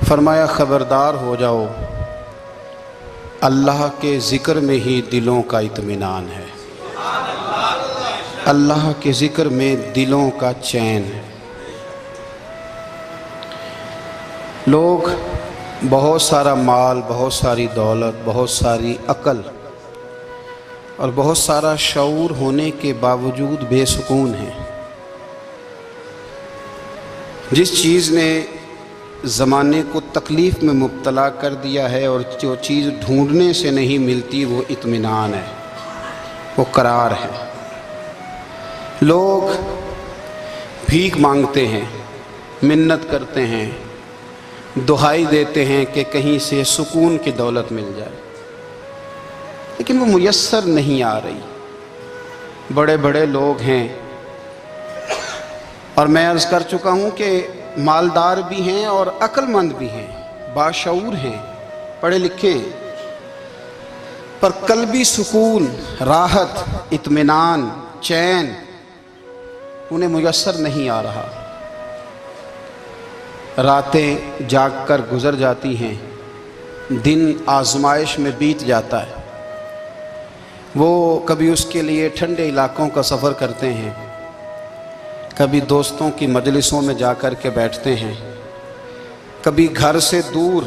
فرمایا خبردار ہو جاؤ، اللہ کے ذکر میں ہی دلوں کا اطمینان ہے، اللہ کے ذکر میں دلوں کا چین ہے۔ لوگ بہت سارا مال، بہت ساری دولت، بہت ساری عقل اور بہت سارا شعور ہونے کے باوجود بے سکون ہیں۔ جس چیز نے زمانے کو تکلیف میں مبتلا کر دیا ہے اور جو چیز ڈھونڈنے سے نہیں ملتی وہ اطمینان ہے، وہ قرار ہے۔ لوگ بھیک مانگتے ہیں، منت کرتے ہیں، دہائی دیتے ہیں کہ کہیں سے سکون کی دولت مل جائے، لیکن وہ میسر نہیں آ رہی۔ بڑے بڑے لوگ ہیں، اور میں عرض کر چکا ہوں کہ مالدار بھی ہیں اور عقل مند بھی ہیں، باشعور ہیں، پڑھے لکھے ہیں، پر قلبی سکون، راحت، اطمینان، چین انہیں میسر نہیں آ رہا۔ راتیں جاگ کر گزر جاتی ہیں، دن آزمائش میں بیت جاتا ہے۔ وہ کبھی اس کے لیے ٹھنڈے علاقوں کا سفر کرتے ہیں، کبھی دوستوں کی مجلسوں میں جا کر کے بیٹھتے ہیں، کبھی گھر سے دور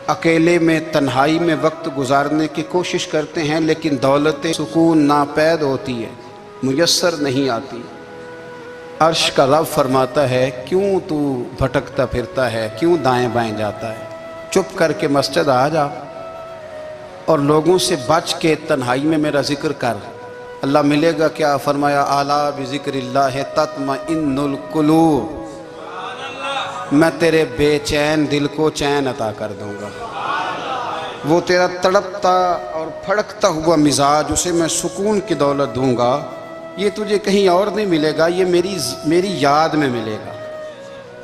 اکیلے میں تنہائی میں وقت گزارنے کی کوشش کرتے ہیں، لیکن دولت سکون ناپید ہوتی ہے، میسر نہیں آتی۔ عرش کا رب فرماتا ہے، کیوں تو بھٹکتا پھرتا ہے، کیوں دائیں بائیں جاتا ہے؟ چپ کر کے مسجد آ جا اور لوگوں سے بچ کے تنہائی میں میرا ذکر کر۔ اللہ ملے گا کیا؟ فرمایا اعلیٰ بذکر اللہ تطمئن القلوب، میں تیرے بے چین دل کو چین عطا کر دوں گا۔ وہ تیرا تڑپتا اور پھڑکتا ہوا مزاج، اسے میں سکون کی دولت دوں گا۔ یہ تجھے کہیں اور نہیں ملے گا، یہ میری یاد میں ملے گا۔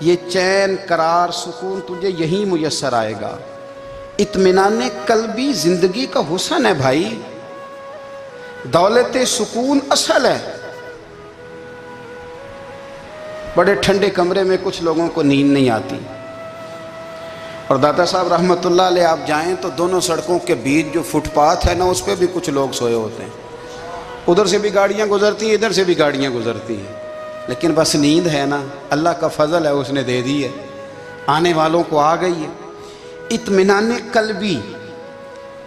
یہ چین، قرار، سکون تجھے یہیں میسر آئے گا۔ اطمینان قلبی زندگی کا حسن ہے بھائی، دولت سکون اصل ہے۔ بڑے ٹھنڈے کمرے میں کچھ لوگوں کو نیند نہیں آتی، اور داتا صاحب رحمۃ اللہ علیہ آپ جائیں تو دونوں سڑکوں کے بیچ جو فٹ پاتھ ہے نا، اس پہ بھی کچھ لوگ سوئے ہوتے ہیں۔ ادھر سے بھی گاڑیاں گزرتی ہیں، ادھر سے بھی گاڑیاں گزرتی ہیں، لیکن بس نیند ہے نا، اللہ کا فضل ہے، اس نے دے دی ہے، آنے والوں کو آ گئی ہے۔ اطمینان قلبی،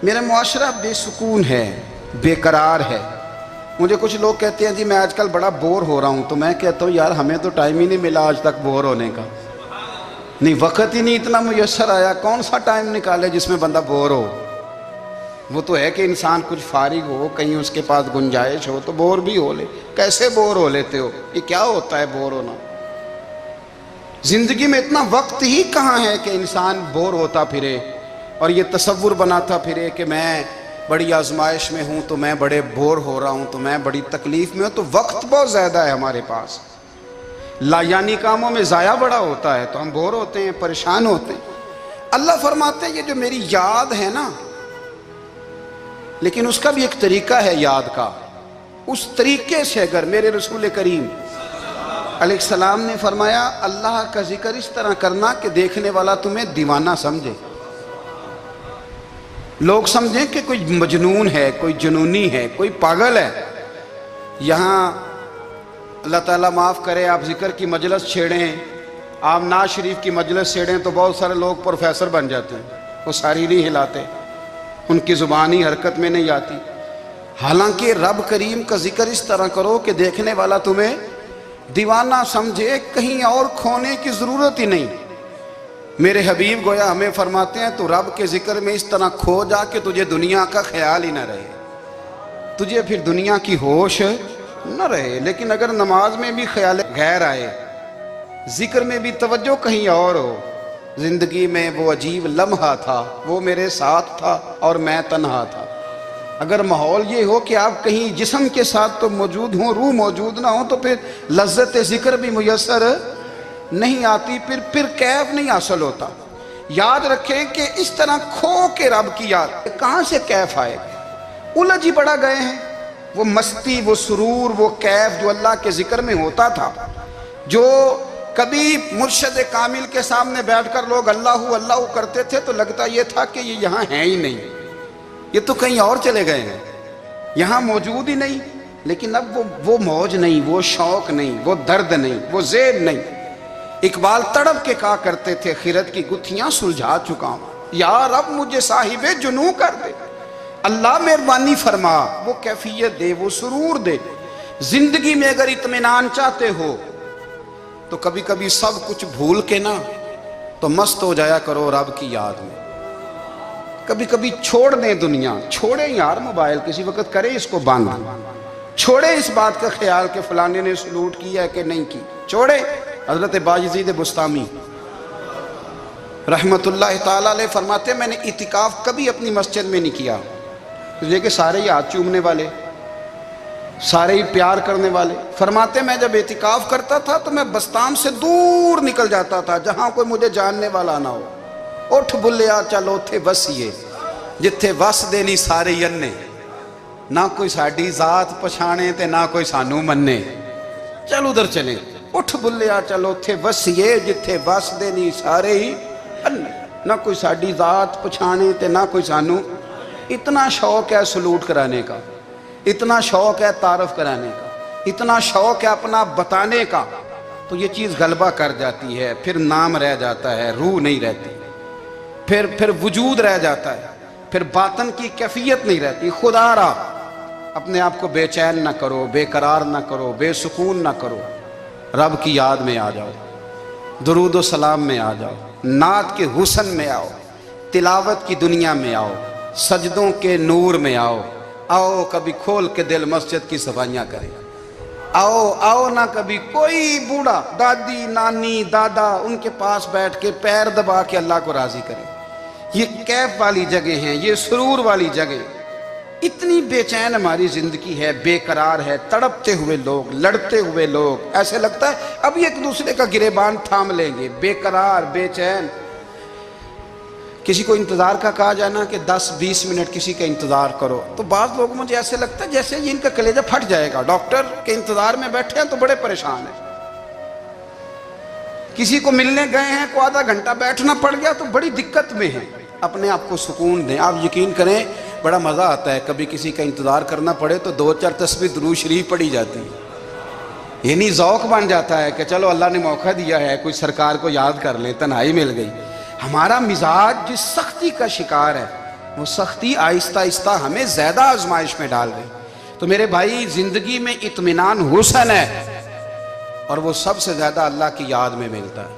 میرا معاشرہ بے سکون ہے، بے قرار ہے۔ مجھے کچھ لوگ کہتے ہیں جی میں آج کل بڑا بور ہو رہا ہوں، تو میں کہتا ہوں یار ہمیں تو ٹائم ہی نہیں ملا آج تک بور ہونے کا، نہیں وقت ہی نہیں اتنا میسر آیا۔ کون سا ٹائم نکالے جس میں بندہ بور ہو؟ وہ تو ہے کہ انسان کچھ فارغ ہو، کہیں اس کے پاس گنجائش ہو تو بور بھی ہو لے۔ کیسے بور ہو لیتے ہو؟ یہ کیا ہوتا ہے بور ہونا؟ زندگی میں اتنا وقت ہی کہاں ہے کہ انسان بور ہوتا پھرے اور یہ تصور بناتا پھرے کہ میں بڑی آزمائش میں ہوں، تو میں بڑے بور ہو رہا ہوں، تو میں بڑی تکلیف میں ہوں۔ تو وقت بہت زیادہ ہے ہمارے پاس، لا یعنی کاموں میں ضائع بڑا ہوتا ہے، تو ہم بور ہوتے ہیں، پریشان ہوتے ہیں۔ اللہ فرماتے ہیں یہ جو میری یاد ہے نا، لیکن اس کا بھی ایک طریقہ ہے یاد کا، اس طریقے سے اگر میرے رسول کریم علیہ السلام نے فرمایا اللہ کا ذکر اس طرح کرنا کہ دیکھنے والا تمہیں دیوانہ سمجھے، لوگ سمجھیں کہ کوئی مجنون ہے، کوئی جنونی ہے، کوئی پاگل ہے۔ یہاں اللہ تعالیٰ معاف کرے، آپ ذکر کی مجلس چھیڑیں، آپ نعت شریف کی مجلس چھیڑیں تو بہت سارے لوگ پروفیسر بن جاتے ہیں، وہ ساری نہیں ہلاتے، ان کی زبان ہی حرکت میں نہیں آتی۔ حالانکہ رب کریم کا ذکر اس طرح کرو کہ دیکھنے والا تمہیں دیوانہ سمجھے، کہیں اور کھونے کی ضرورت ہی نہیں۔ میرے حبیب گویا ہمیں فرماتے ہیں تو رب کے ذکر میں اس طرح کھو جا کہ تجھے دنیا کا خیال ہی نہ رہے، تجھے پھر دنیا کی ہوش نہ رہے۔ لیکن اگر نماز میں بھی خیال غیر آئے، ذکر میں بھی توجہ کہیں اور ہو، زندگی میں وہ عجیب لمحہ تھا، وہ میرے ساتھ تھا اور میں تنہا تھا۔ اگر ماحول یہ ہو کہ آپ کہیں جسم کے ساتھ تو موجود ہوں، روح موجود نہ ہو، تو پھر لذت ذکر بھی میسر نہیں آتی، پھر کیف نہیں حاصل ہوتا۔ یاد رکھیں کہ اس طرح کھو کے رب کی یاد کہاں سے کیف آئے گا؟ الجھ ہی پڑا گئے ہیں۔ وہ مستی، وہ سرور، وہ کیف جو اللہ کے ذکر میں ہوتا تھا، جو کبھی مرشد کامل کے سامنے بیٹھ کر لوگ اللہ اللہ کرتے تھے تو لگتا یہ تھا کہ یہ یہاں ہیں ہی نہیں، یہ تو کہیں اور چلے گئے ہیں، یہاں موجود ہی نہیں۔ لیکن اب وہ موج نہیں، وہ شوق نہیں، وہ درد نہیں، وہ زیب نہیں۔ اقبال تڑپ کے کہا کرتے تھے خرد کی گتھیاں سلجھا چکا ہوں، یا رب مجھے صاحب جنوں کر دے، اللہ مہربانی فرما، وہ کیفیت دے، وہ سرور دے۔ زندگی میں اگر اطمینان چاہتے ہو تو کبھی کبھی سب کچھ بھول کے نا تو مست ہو جایا کرو رب کی یاد میں۔ کبھی کبھی چھوڑ دیں دنیا، چھوڑیں یار موبائل، کسی وقت کریں اس کو بند، چھوڑیں اس بات کا خیال کہ فلانے نے سلوٹ کیا ہے کہ نہیں کی، چھوڑیں۔ حضرت باجزید بستامی رحمت اللہ تعالیٰ علیہ فرماتے ہیں میں نے اعتکاف کبھی اپنی مسجد میں نہیں کیا، اس لیے کہ سارے ہی ہاتھ چومنے والے، سارے ہی پیار کرنے والے۔ فرماتے میں جب اعتکاف کرتا تھا تو میں بستام سے دور نکل جاتا تھا جہاں کوئی مجھے جاننے والا نہ ہو۔ اٹھ بلیا چلو تھے وسیے جتھے وس دے نہیں سارے ینے، نہ کوئی ساڈی ذات پچھانے تے نہ کوئی سانو مننے، چل ادھر چلیں۔ اٹھ بلیا چلو تھے وسیے جتھے وس دے نہیں سارے ہی انے، نہ کوئی ساڈی ذات پچھانے تے نہ کوئی سانو۔ اتنا شوق ہے سلوٹ کرانے کا، اتنا شوق ہے تعارف کرانے کا، اتنا شوق ہے اپنا بتانے کا، تو یہ چیز غلبہ کر جاتی ہے، پھر نام رہ جاتا ہے، روح نہیں رہتی، پھر وجود رہ جاتا ہے، پھر باطن کی کیفیت نہیں رہتی۔ خدا را اپنے آپ کو بے چین نہ کرو، بے قرار نہ کرو، بے سکون نہ کرو، رب کی یاد میں آ جاؤ، درود و سلام میں آ جاؤ، نعت کے حسن میں آؤ، تلاوت کی دنیا میں آؤ، سجدوں کے نور میں آؤ۔ آؤ کبھی کھول کے دل مسجد کی صفائیاں کریں، آؤ نہ کبھی کوئی بوڑھا دادی نانی دادا ان کے پاس بیٹھ کے پیر دبا کے اللہ کو راضی کریں۔ یہ کیف والی جگہ ہیں، یہ سرور والی جگہ۔ اتنی بے چین ہماری زندگی ہے، بے قرار ہے، تڑپتے ہوئے لوگ، لڑتے ہوئے لوگ، ایسے لگتا ہے ابھی ایک دوسرے کا گریبان تھام لیں گے، بے قرار بے چین۔ کسی کو انتظار کا کہا جانا کہ 10-20 منٹ کسی کا انتظار کرو تو بعض لوگ مجھے ایسے لگتا ہے جیسے ان کا کلیجہ پھٹ جائے گا، ڈاکٹر کے انتظار میں بیٹھے ہیں تو بڑے پریشان ہیں۔ کسی کو ملنے گئے ہیں کو آدھا گھنٹہ بیٹھنا پڑ گیا تو بڑی دقت میں ہیں۔ اپنے آپ کو سکون دیں۔ آپ یقین کریں بڑا مزہ آتا ہے، کبھی کسی کا انتظار کرنا پڑے تو 2-4 تسبیح درود شریف پڑھی جاتی ہے، یعنی ذوق بن جاتا ہے کہ چلو اللہ نے موقع دیا ہے، کوئی سرکار کو یاد کر لیں، تنہائی مل گئی۔ ہمارا مزاج جس سختی کا شکار ہے وہ سختی آہستہ آہستہ ہمیں زیادہ آزمائش میں ڈال رہی۔ تو میرے بھائی زندگی میں اطمینان حسن ہے، اور وہ سب سے زیادہ اللہ کی یاد میں ملتا ہے،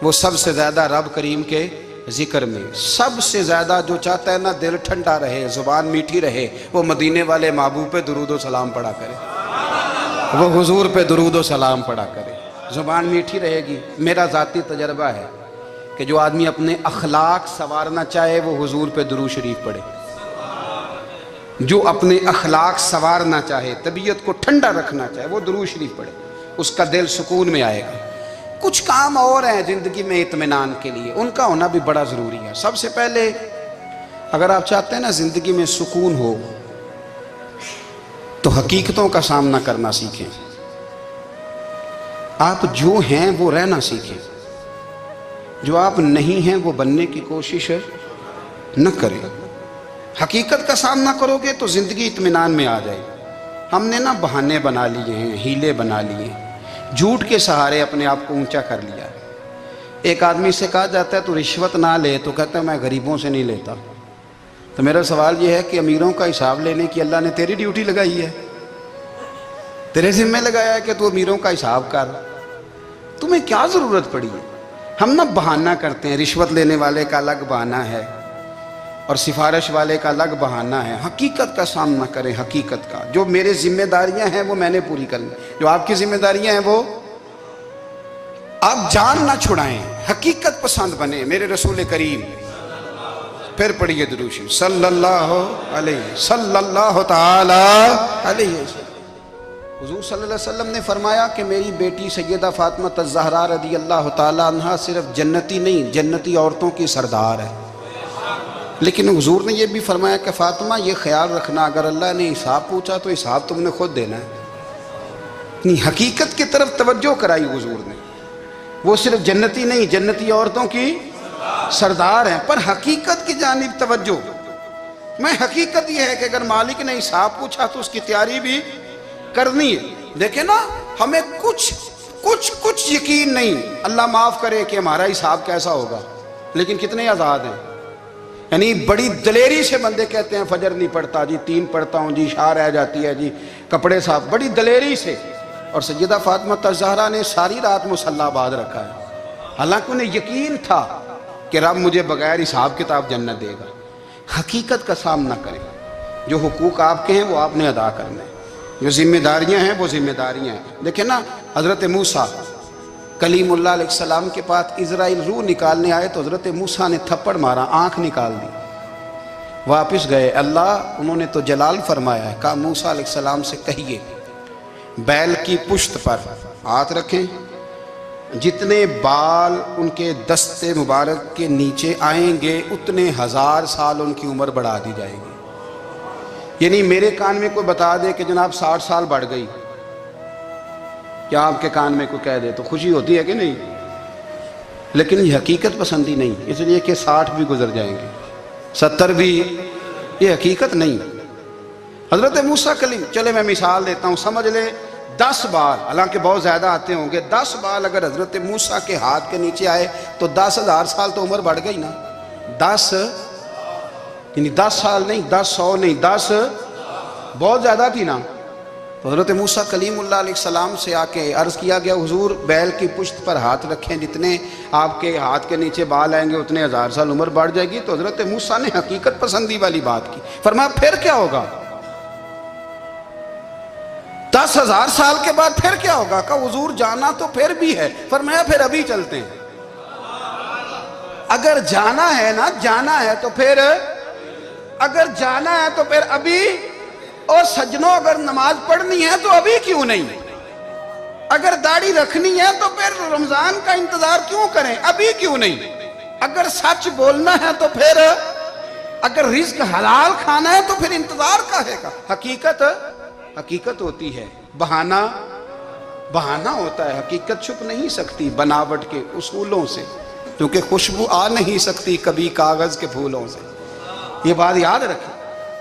وہ سب سے زیادہ رب کریم کے ذکر میں۔ سب سے زیادہ جو چاہتا ہے نا دل ٹھنڈا رہے، زبان میٹھی رہے، وہ مدینے والے محبوب پہ درود و سلام پڑھا کرے، وہ حضور پہ درود و سلام پڑھا کرے، زبان میٹھی رہے گی۔ میرا ذاتی تجربہ ہے کہ جو آدمی اپنے اخلاق سنوارنا چاہے وہ حضور پہ درود شریف پڑھے، جو اپنے اخلاق سنوارنا چاہے، طبیعت کو ٹھنڈا رکھنا چاہے، وہ درود شریف پڑھے، اس کا دل سکون میں آئے گا۔ کچھ کام اور ہیں زندگی میں اطمینان کے لیے، ان کا ہونا بھی بڑا ضروری ہے۔ سب سے پہلے اگر آپ چاہتے ہیں نا زندگی میں سکون ہو تو حقیقتوں کا سامنا کرنا سیکھیں۔ آپ جو ہیں وہ رہنا سیکھیں، جو آپ نہیں ہیں وہ بننے کی کوشش نہ کریں۔ حقیقت کا سامنا کرو گے تو زندگی اطمینان میں آ جائے۔ ہم نے نا بہانے بنا لیے ہیں، ہیلے بنا لیے ہیں، جھوٹ کے سہارے اپنے آپ کو اونچا کر لیا۔ ایک آدمی سے کہا جاتا ہے تو رشوت نہ لے، تو کہتا ہے میں غریبوں سے نہیں لیتا۔ تو میرا سوال یہ ہے کہ امیروں کا حساب لینے کی اللہ نے تیری ڈیوٹی لگائی ہے، تیرے ذمہ لگایا ہے کہ تو امیروں کا حساب کر، تمہیں کیا ضرورت پڑی ہے؟ ہم نہ بہانہ کرتے ہیں، رشوت لینے والے کا الگ بہانہ ہے اور سفارش والے کا الگ بہانہ ہے۔ حقیقت کا سامنا کریں، حقیقت کا۔ جو میرے ذمہ داریاں ہیں وہ میں نے پوری کرنی، جو آپ کی ذمہ داریاں ہیں وہ آپ جان نہ چھڑائیں، حقیقت پسند بنیں۔ میرے رسول کریم، پھر پڑھیے درود شریف صلی اللہ تعالی علیہ وسلم۔ حضور صلی اللہ علیہ وسلم نے فرمایا کہ میری بیٹی سیدہ فاطمہ الزہرا رضی اللہ تعالی عنہا صرف جنتی نہیں، جنتی عورتوں کی سردار ہے۔ لیکن حضور نے یہ بھی فرمایا کہ فاطمہ یہ خیال رکھنا اگر اللہ نے حساب پوچھا تو حساب تم نے خود دینا ہے۔ حقیقت کی طرف توجہ کرائی حضور نے۔ وہ صرف جنتی نہیں، جنتی عورتوں کی سردار ہیں، پر حقیقت کی جانب توجہ۔ میں حقیقت یہ ہے کہ اگر مالک نے حساب پوچھا تو اس کی تیاری بھی کرنی ہے۔ دیکھیں نا، ہمیں کچھ یقین نہیں، اللہ معاف کرے کہ ہمارا حساب کیسا ہوگا، لیکن کتنے آزاد ہیں۔ یعنی بڑی دلیری سے بندے کہتے ہیں فجر نہیں پڑھتا جی، 3 پڑھتا ہوں جی، شاہ رہ جاتی ہے جی، کپڑے صاف، بڑی دلیری سے۔ اور سیدہ فاطمہ الزہرا نے ساری رات مصلی باندھ رکھا ہے، حالانکہ انہیں یقین تھا کہ رب مجھے بغیر حساب کتاب جنت دے گا۔ حقیقت کا سامنا کریں، جو حقوق آپ کے ہیں وہ آپ نے ادا کرنے ہیں، جو ذمہ داریاں ہیں وہ ذمہ داریاں ہیں۔ دیکھیں نا، حضرت موسیٰ کلیم اللہ علیہ السلام کے پاس اسرائیل روح نکالنے آئے تو حضرت موسیٰ نے تھپڑ مارا، آنکھ نکال دی، واپس گئے۔ اللہ انہوں نے تو جلال فرمایا ہے، کہا موسیٰ علیہ السلام سے کہیے بیل کی پشت پر ہاتھ رکھیں، جتنے بال ان کے دستے مبارک کے نیچے آئیں گے اتنے 1000 سال ان کی عمر بڑھا دی جائے گی۔ یعنی میرے کان میں کوئی بتا دے کہ جناب 60 سال بڑھ گئی، کیا آپ کے کان میں کوئی کہہ دے تو خوشی ہوتی ہے کہ نہیں؟ لیکن یہ حقیقت پسندی نہیں، اس لیے کہ 60 بھی گزر جائیں گے، 70 بھی، یہ حقیقت نہیں۔ حضرت موسیٰ کلیم، چلے میں مثال دیتا ہوں، سمجھ لے 10 بال، حالانکہ بہت زیادہ آتے ہوں گے، 10 بال اگر حضرت موسیٰ کے ہاتھ کے نیچے آئے تو 10,000 سال تو عمر بڑھ گئی نا۔ 10 یعنی 10 سال نہیں، 10 100 نہیں، 10 بہت زیادہ تھی نا۔ تو حضرت موسیٰ کلیم اللہ علیہ السلام سے آ کے عرض کیا گیا، حضور بیل کی پشت پر ہاتھ رکھیں، جتنے آپ کے ہاتھ کے نیچے بال آئیں گے اتنے 1000 سال عمر بڑھ جائے گی۔ تو حضرت موسیٰ نے حقیقت پسندی والی بات کی، فرمایا پھر کیا ہوگا؟ 10,000 سال کے بعد پھر کیا ہوگا؟ کہا حضور جانا تو پھر بھی ہے، فرمایا پھر ابھی چلتے ہیں۔ اگر جانا ہے نا، جانا ہے تو پھر، اگر جانا ہے تو پھر ابھی۔ اور سجنوں، اگر نماز پڑھنی ہے تو ابھی کیوں نہیں؟ اگر داڑھی رکھنی ہے تو پھر رمضان کا انتظار کیوں کریں، ابھی کیوں نہیں؟ اگر سچ بولنا ہے تو پھر، اگر رزق حلال کھانا ہے تو پھر انتظار کا ہے۔ حقیقت ہوتی ہے، بہانہ ہوتا ہے، حقیقت چھپ نہیں سکتی بناوٹ کے اصولوں سے، کیونکہ خوشبو آ نہیں سکتی کبھی کاغذ کے پھولوں سے۔ یہ بات یاد رکھیں۔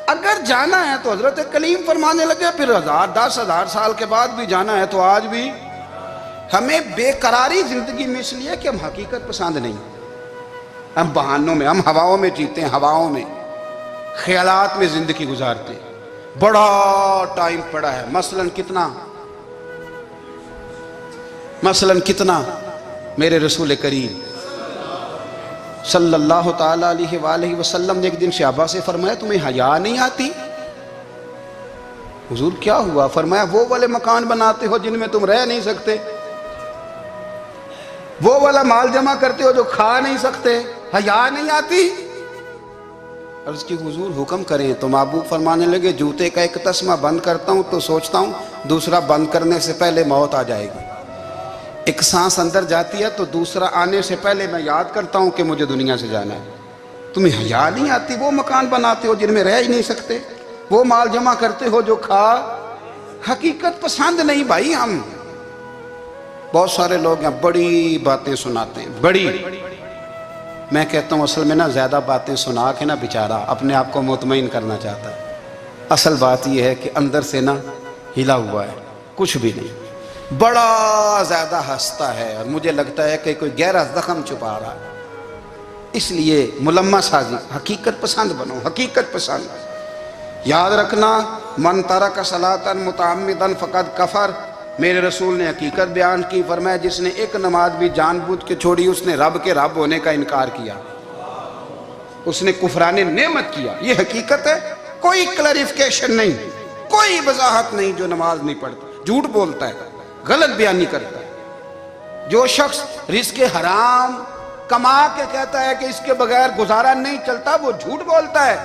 اگر جانا ہے تو حضرت کلیم فرمانے لگے پھر 10,000 سال کے بعد بھی جانا ہے تو آج بھی۔ ہمیں بے قراری زندگی میں اس لیے کہ ہم حقیقت پسند نہیں، ہم بہانوں میں، ہم ہواؤں میں جیتے ہیں، ہواؤں میں، خیالات میں زندگی گزارتے ہیں۔ بڑا ٹائم پڑا ہے، مثلاً کتنا میرے رسول کریم صلی اللہ تعالیٰ علیہ وآلہ وسلم نے ایک دن صحابہ سے فرمایا تمہیں حیا نہیں آتی؟ حضور کیا ہوا؟ فرمایا وہ والے مکان بناتے ہو جن میں تم رہ نہیں سکتے، وہ والا مال جمع کرتے ہو جو کھا نہیں سکتے، حیا نہیں آتی؟ عرض کی حضور حکم کریں تو محبوب فرمانے لگے جوتے کا ایک تسمہ بند کرتا ہوں تو سوچتا ہوں دوسرا بند کرنے سے پہلے موت آ جائے گی، ایک سانس اندر جاتی ہے تو دوسرا آنے سے پہلے میں یاد کرتا ہوں کہ مجھے دنیا سے جانا ہے۔ تمہیں حیا نہیں آتی؟ وہ مکان بناتے ہو جن میں رہ ہی نہیں سکتے، وہ مال جمع کرتے ہو جو کھا۔ حقیقت پسند نہیں بھائی ہم۔ بہت سارے لوگ ہیں بڑی باتیں سناتے ہیں، بڑی، میں کہتا ہوں اصل میں نا زیادہ باتیں سنا کے نا بیچارہ اپنے آپ کو مطمئن کرنا چاہتا ہے، اصل بات یہ ہے کہ اندر سے نا ہلا ہوا ہے، کچھ بھی نہیں، بڑا زیادہ ہنستا ہے اور مجھے لگتا ہے کہ کوئی گہرا زخم چھپا رہا ہے۔ اس لیے ملمہ سازی، حقیقت پسند بنو، حقیقت پسند۔ یاد رکھنا من ترک صلاۃ متعمدا فقد کفر، میرے رسول نے حقیقت بیان کی، فرمایا جس نے ایک نماز بھی جان بوجھ کے چھوڑی اس نے رب کے رب ہونے کا انکار کیا، اس نے کفران نعمت کیا۔ یہ حقیقت ہے، کوئی کلیریفیکیشن نہیں، کوئی وضاحت نہیں۔ جو نماز نہیں پڑھتا، جھوٹ بولتا ہے، غلط بیانی کرتا ہے، جو شخص رزق حرام کما کے کہتا ہے کہ اس کے بغیر گزارا نہیں چلتا، وہ جھوٹ بولتا ہے۔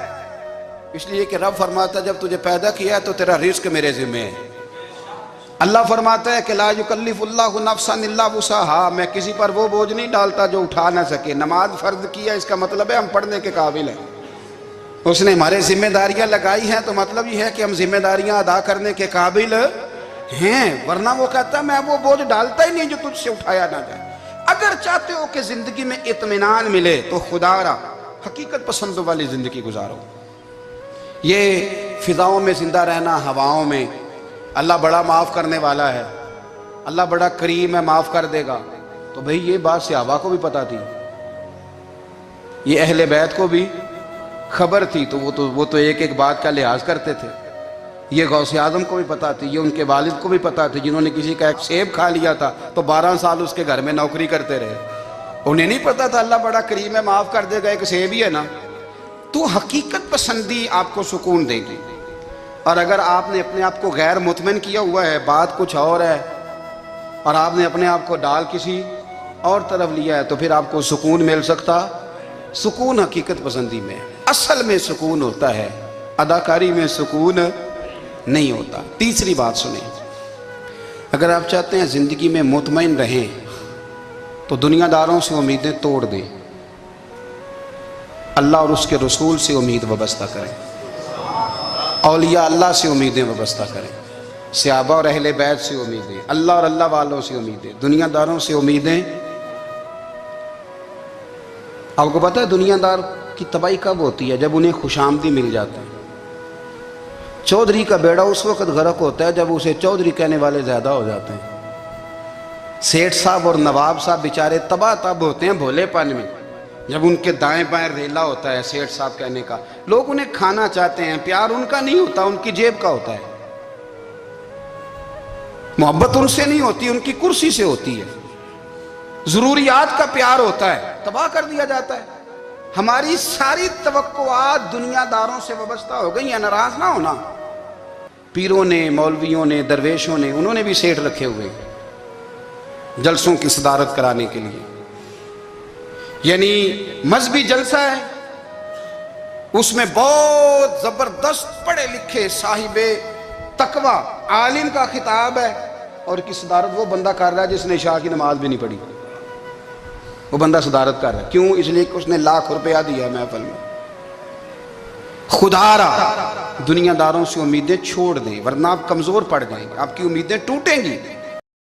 اس لیے کہ رب فرماتا ہے جب تجھے پیدا کیا ہے تو تیرا رزق میرے ذمہ ہے۔ اللہ فرماتا ہے کہ لا یکلف اللہ نفسا الا وسعہا، میں کسی پر وہ بوجھ نہیں ڈالتا جو اٹھا نہ سکے۔ نماز فرض کیا اس کا مطلب ہے ہم پڑھنے کے قابل ہیں، اس نے ہمارے ذمہ داریاں لگائی ہیں تو مطلب یہ ہے کہ ہم ذمہ داریاں ادا کرنے کے قابل ہیں، ورنہ وہ کہتا ہے میں وہ بوجھ ڈالتا ہی نہیں جو تجھ سے اٹھایا نہ جائے۔ اگر چاہتے ہو کہ زندگی میں اطمینان ملے تو خدا را حقیقت پسندوں والی زندگی گزارو. یہ فضاؤں میں زندہ رہنا، ہواؤں میں، اللہ بڑا معاف کرنے والا ہے، اللہ بڑا کریم ہے، معاف کر دے گا، تو بھئی یہ بات صحابہ کو بھی پتا تھی، یہ اہل بیت کو بھی خبر تھی، تو وہ تو ایک ایک بات کا لحاظ کرتے تھے. یہ غوث اعظم کو بھی پتا تھی، یہ ان کے والد کو بھی پتا تھی، جنہوں نے کسی کا ایک سیب کھا لیا تھا تو 12 سال اس کے گھر میں نوکری کرتے رہے. انہیں نہیں پتا تھا اللہ بڑا کریم ہے، معاف کر دے گا، ایک سیب ہی ہے نا. تو حقیقت پسندی آپ کو سکون دے گی. اور اگر آپ نے اپنے آپ کو غیر مطمئن کیا ہوا ہے، بات کچھ اور ہے، اور آپ نے اپنے آپ کو ڈال کسی اور طرف لیا ہے، تو پھر آپ کو سکون مل سکتا؟ سکون حقیقت پسندی میں، اصل میں سکون ہوتا ہے، اداکاری میں سکون نہیں ہوتا. تیسری بات سنیں، اگر آپ چاہتے ہیں زندگی میں مطمئن رہیں تو دنیا داروں سے امیدیں توڑ دیں، اللہ اور اس کے رسول سے امید وابستہ کریں، اولیاء اللہ سے امیدیں وابستہ کریں، صحابہ اور اہل بیت سے امیدیں، اللہ اور اللہ والوں سے امیدیں، دنیا داروں سے امیدیں. آپ کو پتہ ہے دنیا دار کی تباہی کب ہوتی ہے؟ جب انہیں خوش آمدی مل جاتا ہے. چودھری کا بیڑا اس وقت غرق ہوتا ہے جب اسے چودھری کہنے والے زیادہ ہو جاتے ہیں. سیٹھ صاحب اور نواب صاحب بیچارے تباہ تب ہوتے ہیں بھولے پن میں، جب ان کے دائیں بائیں ریلا ہوتا ہے سیٹھ صاحب کہنے کا. لوگ انہیں کھانا چاہتے ہیں، پیار ان کا نہیں ہوتا، ان کی جیب کا ہوتا ہے. محبت ان سے نہیں ہوتی، ان کی کرسی سے ہوتی ہے. ضروریات کا پیار ہوتا ہے، تباہ کر دیا جاتا ہے. ہماری ساری توقعات دنیا داروں سے وابستہ ہو گئی ہیں. ناراض نہ ہونا، پیروں نے، مولویوں نے، درویشوں نے، انہوں نے بھی سیٹھ رکھے ہوئے جلسوں کی صدارت کرانے کے لیے. یعنی مذہبی جلسہ ہے، اس میں بہت زبردست پڑھے لکھے صاحب تقوی عالم کا خطاب ہے، اور کی صدارت وہ بندہ کر رہا ہے جس نے عشاء کی نماز بھی نہیں پڑھی. وہ بندہ صدارت کر رہا ہے، کیوں؟ اس لیے کہ اس نے لاکھ روپیہ دیا محفل میں. خدا را دنیا داروں سے امیدیں چھوڑ دیں، ورنہ آپ کمزور پڑ جائیں گے، آپ کی امیدیں ٹوٹیں گی.